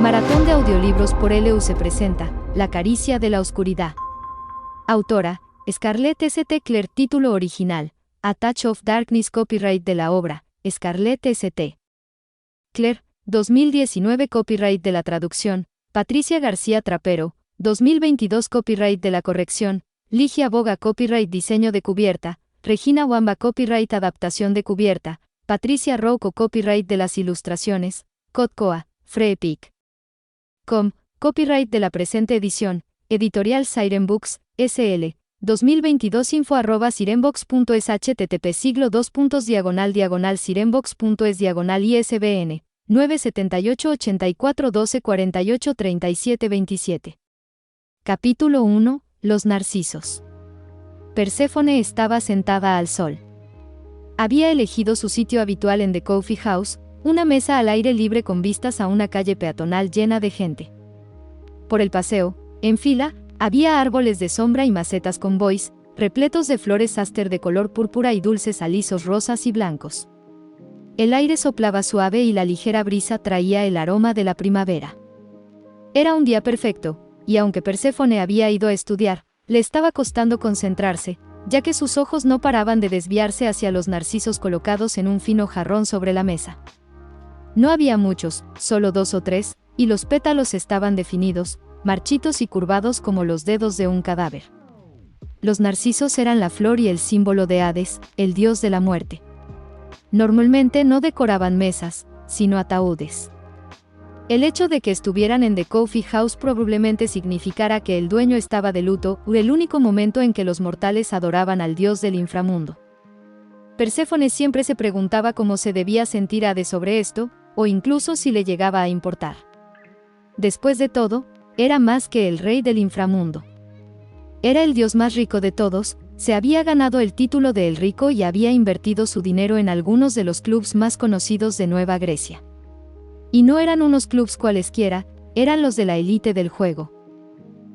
Maratón de audiolibros por LU presenta La caricia de la oscuridad. Autora, Scarlett St. Clair. Título original, A Touch of Darkness. Copyright de la obra, Scarlett St. Clair, 2019. Copyright de la traducción, Patricia García Trapero, 2022. Copyright de la corrección, Ligia Boga. Copyright diseño de cubierta, Regina Wamba. Copyright adaptación de cubierta, Patricia Rocco. Copyright de las ilustraciones, Codcoa, Freepic. Copyright de la presente edición, Editorial Siren Books, S.L., 2022. info@sirenbox.es. http://sirenbox.es/ISBN 978-84-12-48-37-27. Capítulo 1. Los narcisos. Perséfone estaba sentada al sol. Había elegido su sitio habitual en The Coffee House, una mesa al aire libre con vistas a una calle peatonal llena de gente. Por el paseo, en fila, había árboles de sombra y macetas con bois, repletos de flores aster de color púrpura y dulces alisos rosas y blancos. El aire soplaba suave y la ligera brisa traía el aroma de la primavera. Era un día perfecto, y aunque Perséfone había ido a estudiar, le estaba costando concentrarse, ya que sus ojos no paraban de desviarse hacia los narcisos colocados en un fino jarrón sobre la mesa. No había muchos, solo 2 o 3, y los pétalos estaban definidos, marchitos y curvados como los dedos de un cadáver. Los narcisos eran la flor y el símbolo de Hades, el dios de la muerte. Normalmente no decoraban mesas, sino ataúdes. El hecho de que estuvieran en The Coffee House probablemente significara que el dueño estaba de luto, el único momento en que los mortales adoraban al dios del inframundo. Perséfone siempre se preguntaba cómo se debía sentir Hades sobre esto, o incluso si le llegaba a importar. Después de todo, era más que el rey del inframundo. Era el dios más rico de todos, se había ganado el título de el rico y había invertido su dinero en algunos de los clubs más conocidos de Nueva Grecia. Y no eran unos clubs cualesquiera, eran los de la élite del juego.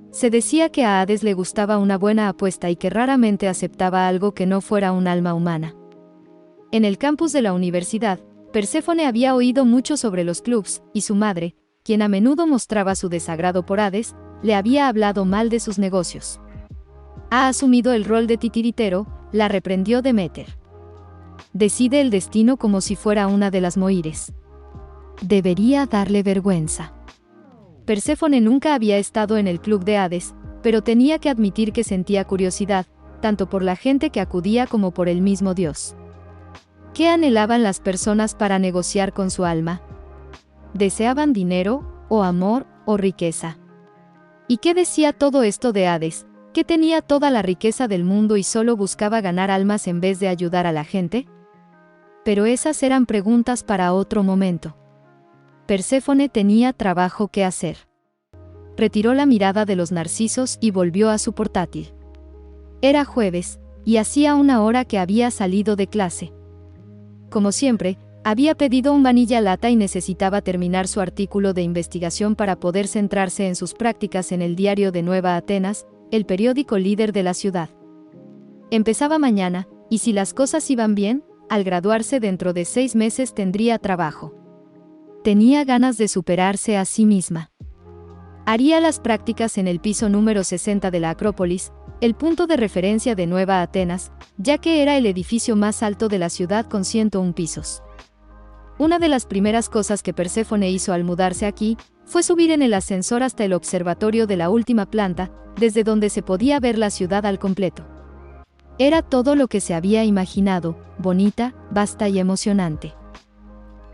Se decía que a Hades le gustaba una buena apuesta y que raramente aceptaba algo que no fuera un alma humana. En el campus de la universidad, Perséfone había oído mucho sobre los clubs, y su madre, quien a menudo mostraba su desagrado por Hades, le había hablado mal de sus negocios. Ha asumido el rol de titiritero, la reprendió Demeter. Decide el destino como si fuera una de las Moires. Debería darle vergüenza. Perséfone nunca había estado en el club de Hades, pero tenía que admitir que sentía curiosidad, tanto por la gente que acudía como por el mismo dios. ¿Qué anhelaban las personas para negociar con su alma? ¿Deseaban dinero, o amor, o riqueza? ¿Y qué decía todo esto de Hades, que tenía toda la riqueza del mundo y solo buscaba ganar almas en vez de ayudar a la gente? Pero esas eran preguntas para otro momento. Perséfone tenía trabajo que hacer. Retiró la mirada de los narcisos y volvió a su portátil. Era jueves, y hacía una hora que había salido de clase. Como siempre, había pedido un vanilla lata y necesitaba terminar su artículo de investigación para poder centrarse en sus prácticas en el diario de Nueva Atenas, el periódico líder de la ciudad. Empezaba mañana, y si las cosas iban bien, al graduarse dentro de 6 meses tendría trabajo. Tenía ganas de superarse a sí misma. Haría las prácticas en el piso número 60 de la Acrópolis, el punto de referencia de Nueva Atenas, ya que era el edificio más alto de la ciudad con 101 pisos. Una de las primeras cosas que Perséfone hizo al mudarse aquí, fue subir en el ascensor hasta el observatorio de la última planta, desde donde se podía ver la ciudad al completo. Era todo lo que se había imaginado, bonita, vasta y emocionante.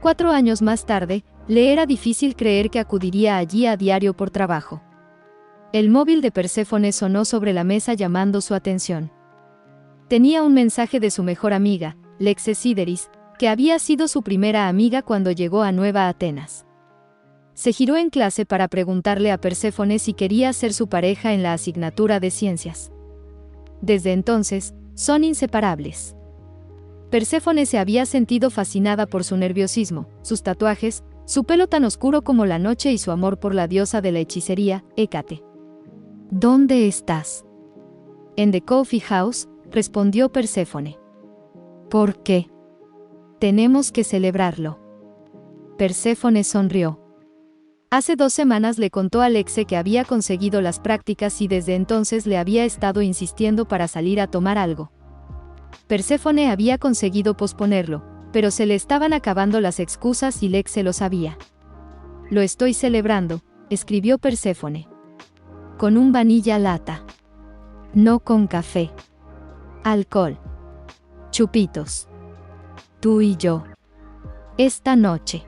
4 años más tarde, le era difícil creer que acudiría allí a diario por trabajo. El móvil de Perséfone sonó sobre la mesa llamando su atención. Tenía un mensaje de su mejor amiga, Lexe Sideris, que había sido su primera amiga cuando llegó a Nueva Atenas. Se giró en clase para preguntarle a Perséfone si quería ser su pareja en la asignatura de ciencias. Desde entonces, son inseparables. Perséfone se había sentido fascinada por su nerviosismo, sus tatuajes, su pelo tan oscuro como la noche y su amor por la diosa de la hechicería, Hécate. ¿Dónde estás? En The Coffee House, respondió Perséfone. ¿Por qué? Tenemos que celebrarlo. Perséfone sonrió. Hace 2 semanas le contó a Lexe que había conseguido las prácticas y desde entonces le había estado insistiendo para salir a tomar algo. Perséfone había conseguido posponerlo, pero se le estaban acabando las excusas y Lexe lo sabía. Lo estoy celebrando, escribió Perséfone. Con un vanilla lata. No con café. Alcohol. Chupitos. Tú y yo. Esta noche.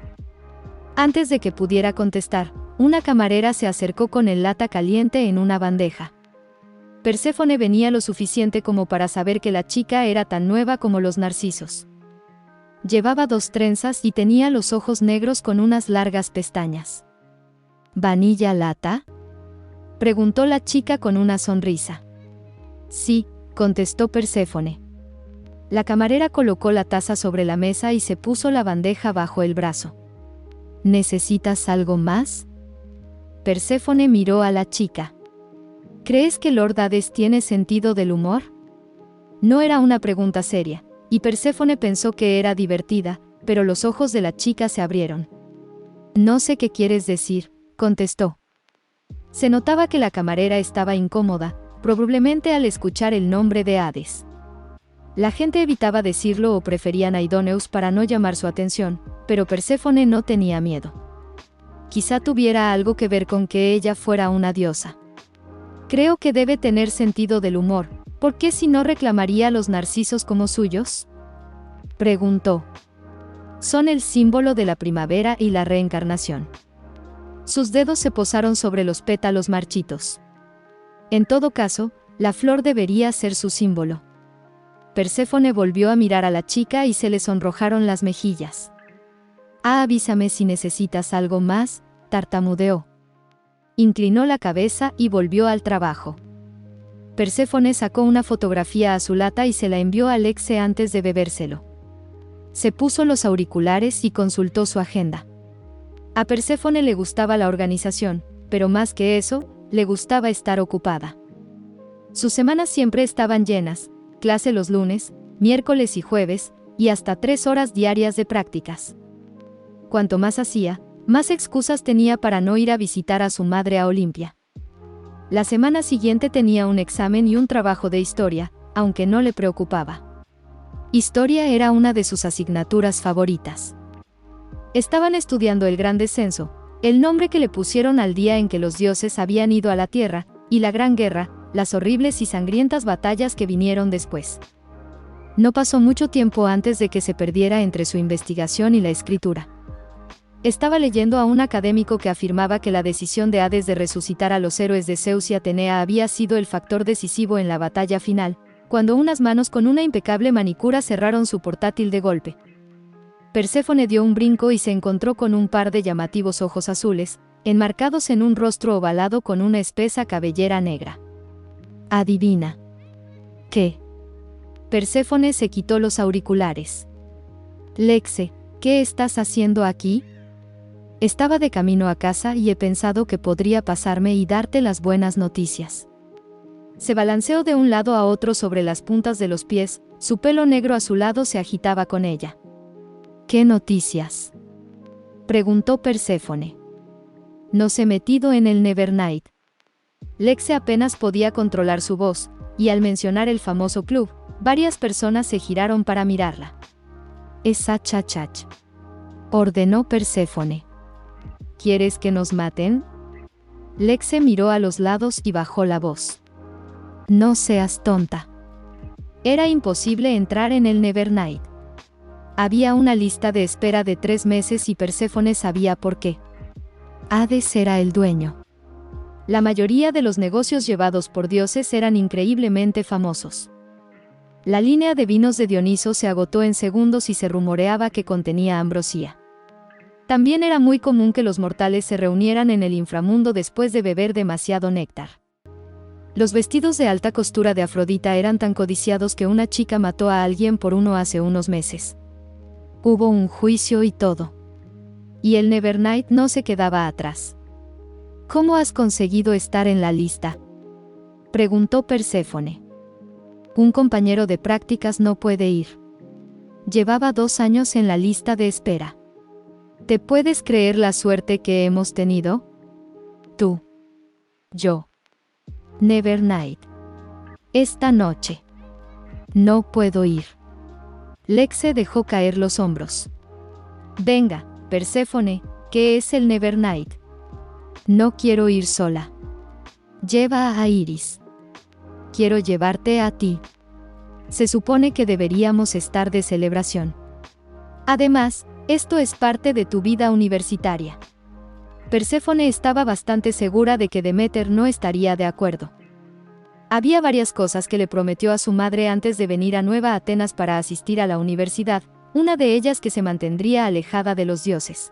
Antes de que pudiera contestar, una camarera se acercó con el lata caliente en una bandeja. Perséfone venía lo suficiente como para saber que la chica era tan nueva como los narcisos. Llevaba 2 trenzas y tenía los ojos negros con unas largas pestañas. ¿Vanilla lata?, preguntó la chica con una sonrisa. Sí, contestó Perséfone. La camarera colocó la taza sobre la mesa y se puso la bandeja bajo el brazo. ¿Necesitas algo más?, Perséfone miró a la chica. ¿Crees que Lord Hades tiene sentido del humor? No era una pregunta seria, y Perséfone pensó que era divertida, pero los ojos de la chica se abrieron. No sé qué quieres decir, contestó. Se notaba que la camarera estaba incómoda, probablemente al escuchar el nombre de Hades. La gente evitaba decirlo o preferían a Aidoneus para no llamar su atención, pero Perséfone no tenía miedo. Quizá tuviera algo que ver con que ella fuera una diosa. Creo que debe tener sentido del humor, ¿por qué si no reclamaría a los narcisos como suyos?, preguntó. Son el símbolo de la primavera y la reencarnación. Sus dedos se posaron sobre los pétalos marchitos. En todo caso, la flor debería ser su símbolo. Perséfone volvió a mirar a la chica y se le sonrojaron las mejillas. Avísame si necesitas algo más, tartamudeó. Inclinó la cabeza y volvió al trabajo. Perséfone sacó una fotografía a su lata y se la envió a Lexe antes de bebérselo. Se puso los auriculares y consultó su agenda. A Perséfone le gustaba la organización, pero más que eso, le gustaba estar ocupada. Sus semanas siempre estaban llenas, clase los lunes, miércoles y jueves, y hasta 3 horas diarias de prácticas. Cuanto más hacía, más excusas tenía para no ir a visitar a su madre a Olimpia. La semana siguiente tenía un examen y un trabajo de historia, aunque no le preocupaba. Historia era una de sus asignaturas favoritas. Estaban estudiando el Gran Descenso, el nombre que le pusieron al día en que los dioses habían ido a la Tierra, y la Gran Guerra, las horribles y sangrientas batallas que vinieron después. No pasó mucho tiempo antes de que se perdiera entre su investigación y la escritura. Estaba leyendo a un académico que afirmaba que la decisión de Hades de resucitar a los héroes de Zeus y Atenea había sido el factor decisivo en la batalla final, cuando unas manos con una impecable manicura cerraron su portátil de golpe. Perséfone dio un brinco y se encontró con un par de llamativos ojos azules, enmarcados en un rostro ovalado con una espesa cabellera negra. Adivina. ¿Qué? Perséfone se quitó los auriculares. Lexe, ¿qué estás haciendo aquí? Estaba de camino a casa y he pensado que podría pasarme y darte las buenas noticias. Se balanceó de un lado a otro sobre las puntas de los pies, su pelo negro azulado se agitaba con ella. ¿Qué noticias?, preguntó Perséfone. Nos he metido en el Nevernight. Lexe apenas podía controlar su voz, y al mencionar el famoso club, varias personas se giraron para mirarla. Esa chachach, ordenó Perséfone. ¿Quieres que nos maten? Lexe miró a los lados y bajó la voz. No seas tonta. Era imposible entrar en el Nevernight. Había una lista de espera de 3 meses y Perséfone sabía por qué. Hades era el dueño. La mayoría de los negocios llevados por dioses eran increíblemente famosos. La línea de vinos de Dioniso se agotó en segundos y se rumoreaba que contenía ambrosía. También era muy común que los mortales se reunieran en el inframundo después de beber demasiado néctar. Los vestidos de alta costura de Afrodita eran tan codiciados que una chica mató a alguien por uno hace unos meses. Hubo un juicio y todo. Y el Nevernight no se quedaba atrás. ¿Cómo has conseguido estar en la lista?, preguntó Perséfone. Un compañero de prácticas no puede ir. Llevaba 2 años en la lista de espera. ¿Te puedes creer la suerte que hemos tenido? Tú. Yo. Nevernight. Esta noche. No puedo ir. Lexe dejó caer los hombros. Venga, Perséfone, ¿qué es el Nevernight? No quiero ir sola. Lleva a Iris. Quiero llevarte a ti. Se supone que deberíamos estar de celebración. Además, esto es parte de tu vida universitaria. Perséfone estaba bastante segura de que Deméter no estaría de acuerdo. Había varias cosas que le prometió a su madre antes de venir a Nueva Atenas para asistir a la universidad, una de ellas que se mantendría alejada de los dioses.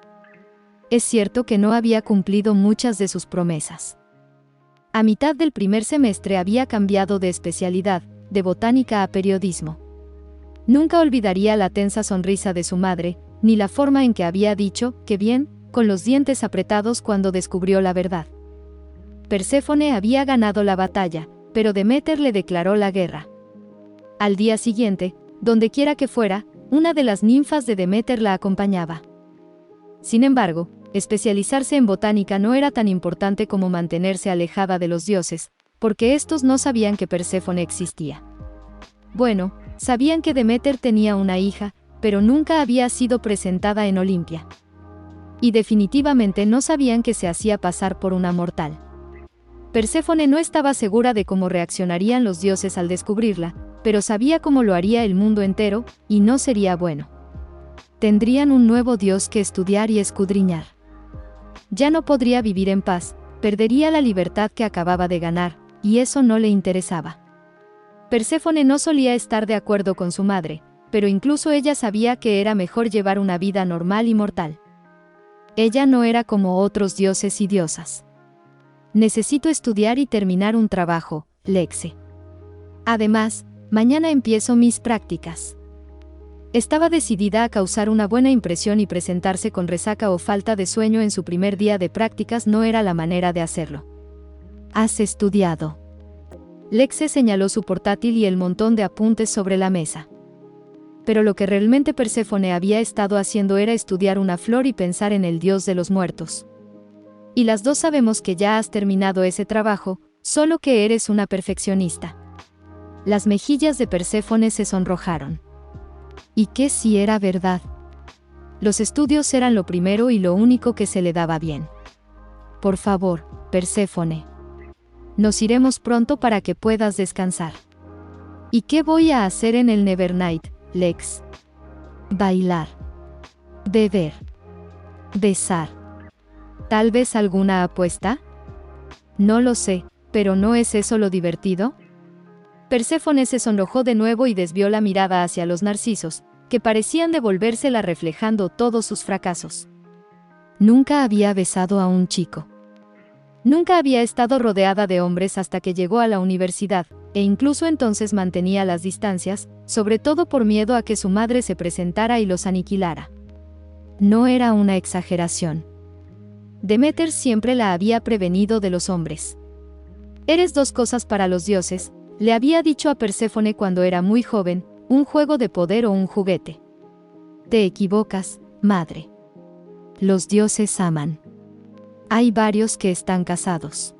Es cierto que no había cumplido muchas de sus promesas. A mitad del primer semestre había cambiado de especialidad, de botánica a periodismo. Nunca olvidaría la tensa sonrisa de su madre, ni la forma en que había dicho, «qué bien», con los dientes apretados cuando descubrió la verdad. Perséfone había ganado la batalla, pero Deméter le declaró la guerra. Al día siguiente, dondequiera que fuera, una de las ninfas de Deméter la acompañaba. Sin embargo, especializarse en botánica no era tan importante como mantenerse alejada de los dioses, porque estos no sabían que Perséfone existía. Bueno, sabían que Deméter tenía una hija, pero nunca había sido presentada en Olimpia. Y definitivamente no sabían que se hacía pasar por una mortal. Perséfone no estaba segura de cómo reaccionarían los dioses al descubrirla, pero sabía cómo lo haría el mundo entero, y no sería bueno. Tendrían un nuevo dios que estudiar y escudriñar. Ya no podría vivir en paz, perdería la libertad que acababa de ganar, y eso no le interesaba. Perséfone no solía estar de acuerdo con su madre, pero incluso ella sabía que era mejor llevar una vida normal y mortal. Ella no era como otros dioses y diosas. Necesito estudiar y terminar un trabajo, Lexe. Además, mañana empiezo mis prácticas. Estaba decidida a causar una buena impresión y presentarse con resaca o falta de sueño en su primer día de prácticas no era la manera de hacerlo. ¿Has estudiado? Lexe señaló su portátil y el montón de apuntes sobre la mesa. Pero lo que realmente Perséfone había estado haciendo era estudiar una flor y pensar en el dios de los muertos. Y las dos sabemos que ya has terminado ese trabajo, solo que eres una perfeccionista. Las mejillas de Perséfone se sonrojaron. ¿Y qué si era verdad? Los estudios eran lo primero y lo único que se le daba bien. Por favor, Perséfone. Nos iremos pronto para que puedas descansar. ¿Y qué voy a hacer en el Nevernight, Lex? Bailar. Beber. Besar. ¿Tal vez alguna apuesta? No lo sé, pero ¿no es eso lo divertido? Perséfone se sonrojó de nuevo y desvió la mirada hacia los narcisos, que parecían devolvérsela reflejando todos sus fracasos. Nunca había besado a un chico. Nunca había estado rodeada de hombres hasta que llegó a la universidad, e incluso entonces mantenía las distancias, sobre todo por miedo a que su madre se presentara y los aniquilara. No era una exageración. Deméter siempre la había prevenido de los hombres. Eres dos cosas para los dioses, le había dicho a Perséfone cuando era muy joven, un juego de poder o un juguete. Te equivocas, madre. Los dioses aman. Hay varios que están casados.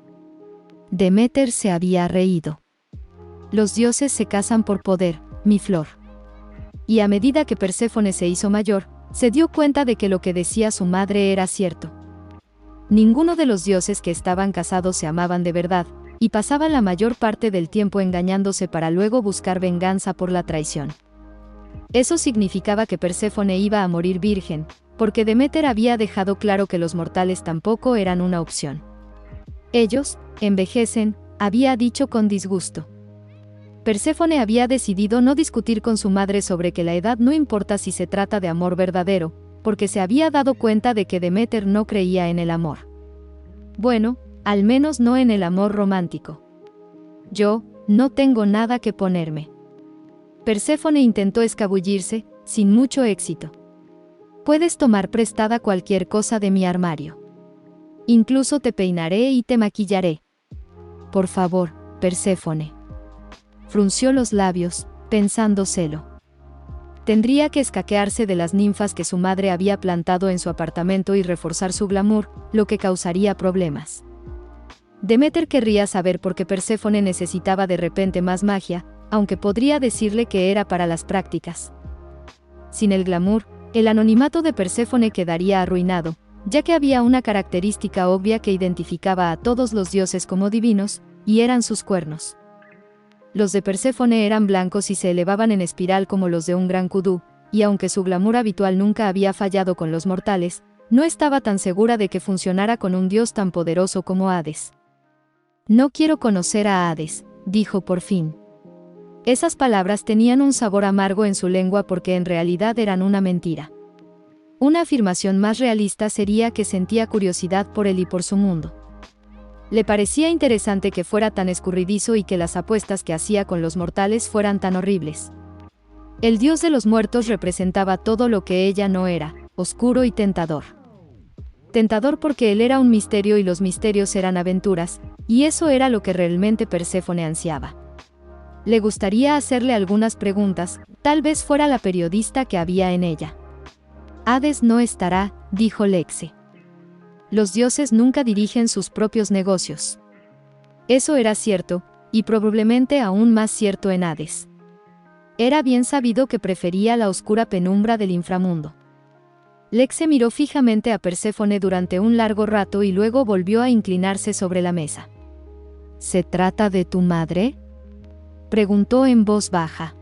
Deméter se había reído. Los dioses se casan por poder, mi flor. Y a medida que Perséfone se hizo mayor, se dio cuenta de que lo que decía su madre era cierto. Ninguno de los dioses que estaban casados se amaban de verdad, y pasaban la mayor parte del tiempo engañándose para luego buscar venganza por la traición. Eso significaba que Perséfone iba a morir virgen, porque Deméter había dejado claro que los mortales tampoco eran una opción. Ellos envejecen, había dicho con disgusto. Perséfone había decidido no discutir con su madre sobre que la edad no importa si se trata de amor verdadero, porque se había dado cuenta de que Deméter no creía en el amor. Bueno, al menos no en el amor romántico. Yo no tengo nada que ponerme. Perséfone intentó escabullirse, sin mucho éxito. Puedes tomar prestada cualquier cosa de mi armario. Incluso te peinaré y te maquillaré. Por favor, Perséfone. Frunció los labios, pensándoselo. Tendría que escaquearse de las ninfas que su madre había plantado en su apartamento y reforzar su glamour, lo que causaría problemas. Deméter querría saber por qué Perséfone necesitaba de repente más magia, aunque podría decirle que era para las prácticas. Sin el glamour, el anonimato de Perséfone quedaría arruinado, ya que había una característica obvia que identificaba a todos los dioses como divinos, y eran sus cuernos. Los de Perséfone eran blancos y se elevaban en espiral como los de un gran kudú, y aunque su glamour habitual nunca había fallado con los mortales, no estaba tan segura de que funcionara con un dios tan poderoso como Hades. «No quiero conocer a Hades», dijo por fin. Esas palabras tenían un sabor amargo en su lengua porque en realidad eran una mentira. Una afirmación más realista sería que sentía curiosidad por él y por su mundo. Le parecía interesante que fuera tan escurridizo y que las apuestas que hacía con los mortales fueran tan horribles. El dios de los muertos representaba todo lo que ella no era, oscuro y tentador. Tentador porque él era un misterio y los misterios eran aventuras, y eso era lo que realmente Perséfone ansiaba. Le gustaría hacerle algunas preguntas, tal vez fuera la periodista que había en ella. «Hades no estará», dijo Lexe. Los dioses nunca dirigen sus propios negocios. Eso era cierto, y probablemente aún más cierto en Hades. Era bien sabido que prefería la oscura penumbra del inframundo. Lexe miró fijamente a Perséfone durante un largo rato y luego volvió a inclinarse sobre la mesa. «¿Se trata de tu madre?», preguntó en voz baja.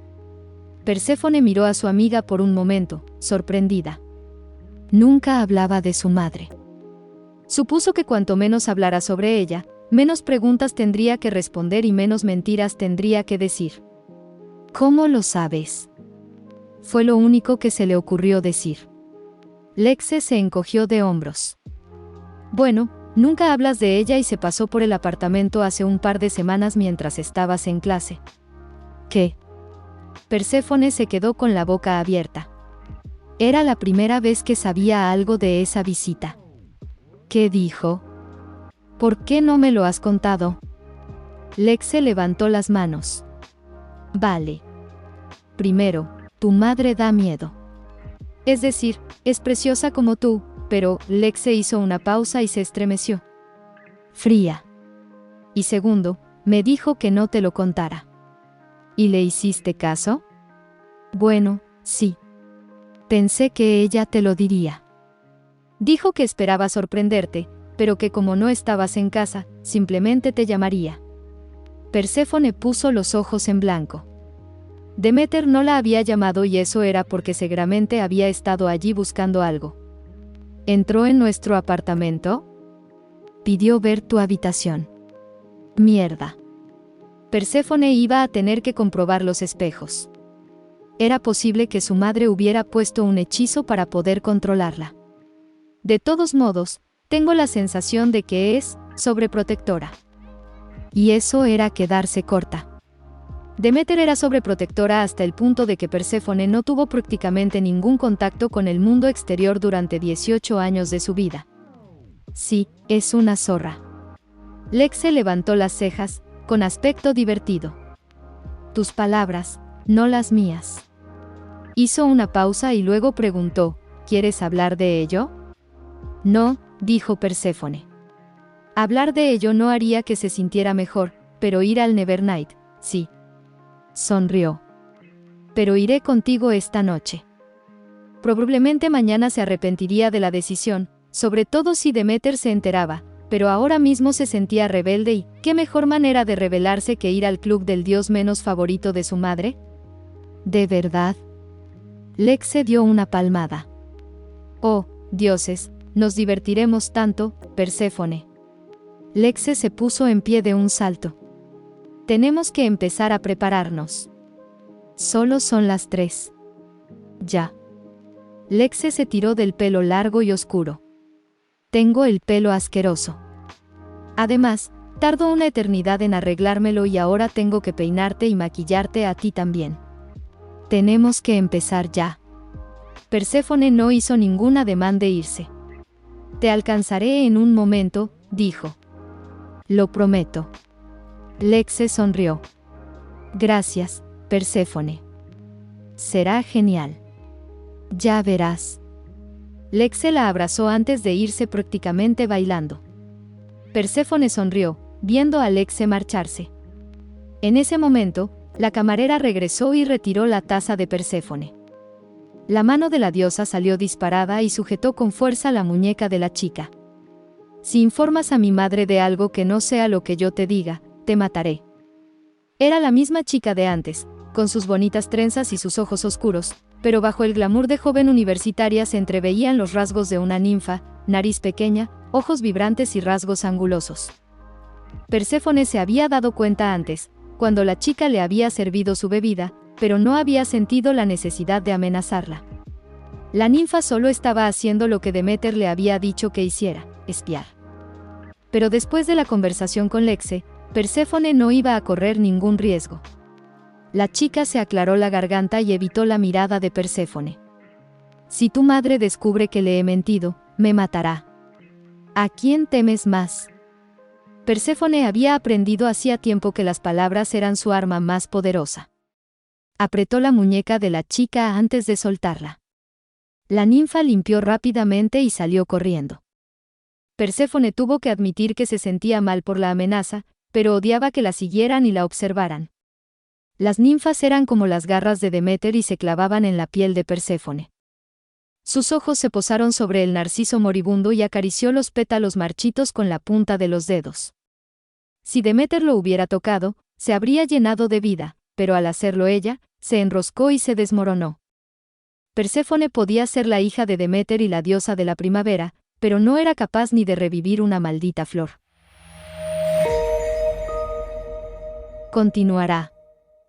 Perséfone miró a su amiga por un momento, sorprendida. Nunca hablaba de su madre. Supuso que cuanto menos hablara sobre ella, menos preguntas tendría que responder y menos mentiras tendría que decir. «¿Cómo lo sabes?», fue lo único que se le ocurrió decir. Lexe se encogió de hombros. «Bueno, nunca hablas de ella y se pasó por el apartamento hace un par de semanas mientras estabas en clase». «¿Qué?». Perséfone se quedó con la boca abierta. Era la primera vez que sabía algo de esa visita. «¿Qué dijo?». «¿Por qué no me lo has contado?». Lexe levantó las manos. «Vale. Primero, tu madre da miedo. Es decir, es preciosa como tú, pero», Lexe hizo una pausa y se estremeció. «Fría. Y segundo, me dijo que no te lo contara». «¿Y le hiciste caso?». «Bueno, sí. Pensé que ella te lo diría. Dijo que esperaba sorprenderte, pero que como no estabas en casa, simplemente te llamaría». Perséfone puso los ojos en blanco. Deméter no la había llamado y eso era porque seguramente había estado allí buscando algo. «¿Entró en nuestro apartamento?». «Pidió ver tu habitación». «Mierda». Perséfone iba a tener que comprobar los espejos. Era posible que su madre hubiera puesto un hechizo para poder controlarla. De todos modos, tengo la sensación de que es sobreprotectora. Y eso era quedarse corta. Deméter era sobreprotectora hasta el punto de que Perséfone no tuvo prácticamente ningún contacto con el mundo exterior durante 18 años de su vida. «Sí, es una zorra». Lexe levantó las cejas, con aspecto divertido. «Tus palabras, no las mías». Hizo una pausa y luego preguntó, «¿Quieres hablar de ello?». «No», dijo Perséfone. Hablar de ello no haría que se sintiera mejor, pero ir al Nevernight, sí. Sonrió. «Pero iré contigo esta noche». Probablemente mañana se arrepentiría de la decisión, sobre todo si Deméter se enteraba, pero ahora mismo se sentía rebelde y, ¿qué mejor manera de rebelarse que ir al club del dios menos favorito de su madre? «¿De verdad?». Lexe dio una palmada. «Oh, dioses, nos divertiremos tanto, Perséfone». Lexe se puso en pie de un salto. «Tenemos que empezar a prepararnos». «Solo son las 3. «Ya». Lexe se tiró del pelo largo y oscuro. «Tengo el pelo asqueroso. Además, tardó una eternidad en arreglármelo y ahora tengo que peinarte y maquillarte a ti también. Tenemos que empezar ya». Perséfone no hizo ningún ademán de irse. «Te alcanzaré en un momento», dijo. «Lo prometo». Lexe sonrió. «Gracias, Perséfone». Será genial. Ya verás. Lexe la abrazó antes de irse prácticamente bailando. Perséfone sonrió, viendo a Lexe marcharse. En ese momento, la camarera regresó y retiró la taza de Perséfone. La mano de la diosa salió disparada y sujetó con fuerza la muñeca de la chica. Si informas a mi madre de algo que no sea lo que yo te diga, te mataré. Era la misma chica de antes, con sus bonitas trenzas y sus ojos oscuros, pero bajo el glamour de joven universitaria se entreveían los rasgos de una ninfa, nariz pequeña, ojos vibrantes y rasgos angulosos. Perséfone se había dado cuenta antes, cuando la chica le había servido su bebida, pero no había sentido la necesidad de amenazarla. La ninfa solo estaba haciendo lo que Deméter le había dicho que hiciera, espiar. Pero después de la conversación con Lexe, Perséfone no iba a correr ningún riesgo. La chica se aclaró la garganta y evitó la mirada de Perséfone. Si tu madre descubre que le he mentido, me matará. ¿A quién temes más? Perséfone había aprendido hacía tiempo que las palabras eran su arma más poderosa. Apretó la muñeca de la chica antes de soltarla. La ninfa limpió rápidamente y salió corriendo. Perséfone tuvo que admitir que se sentía mal por la amenaza, pero odiaba que la siguieran y la observaran. Las ninfas eran como las garras de Deméter y se clavaban en la piel de Perséfone. Sus ojos se posaron sobre el narciso moribundo y acarició los pétalos marchitos con la punta de los dedos. Si Deméter lo hubiera tocado, se habría llenado de vida, pero al hacerlo ella, se enroscó y se desmoronó. Perséfone podía ser la hija de Deméter y la diosa de la primavera, pero no era capaz ni de revivir una maldita flor. Continuará.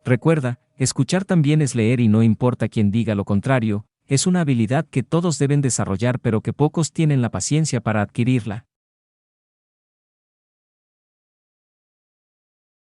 Recuerda, escuchar también es leer y no importa quien diga lo contrario, es una habilidad que todos deben desarrollar pero que pocos tienen la paciencia para adquirirla.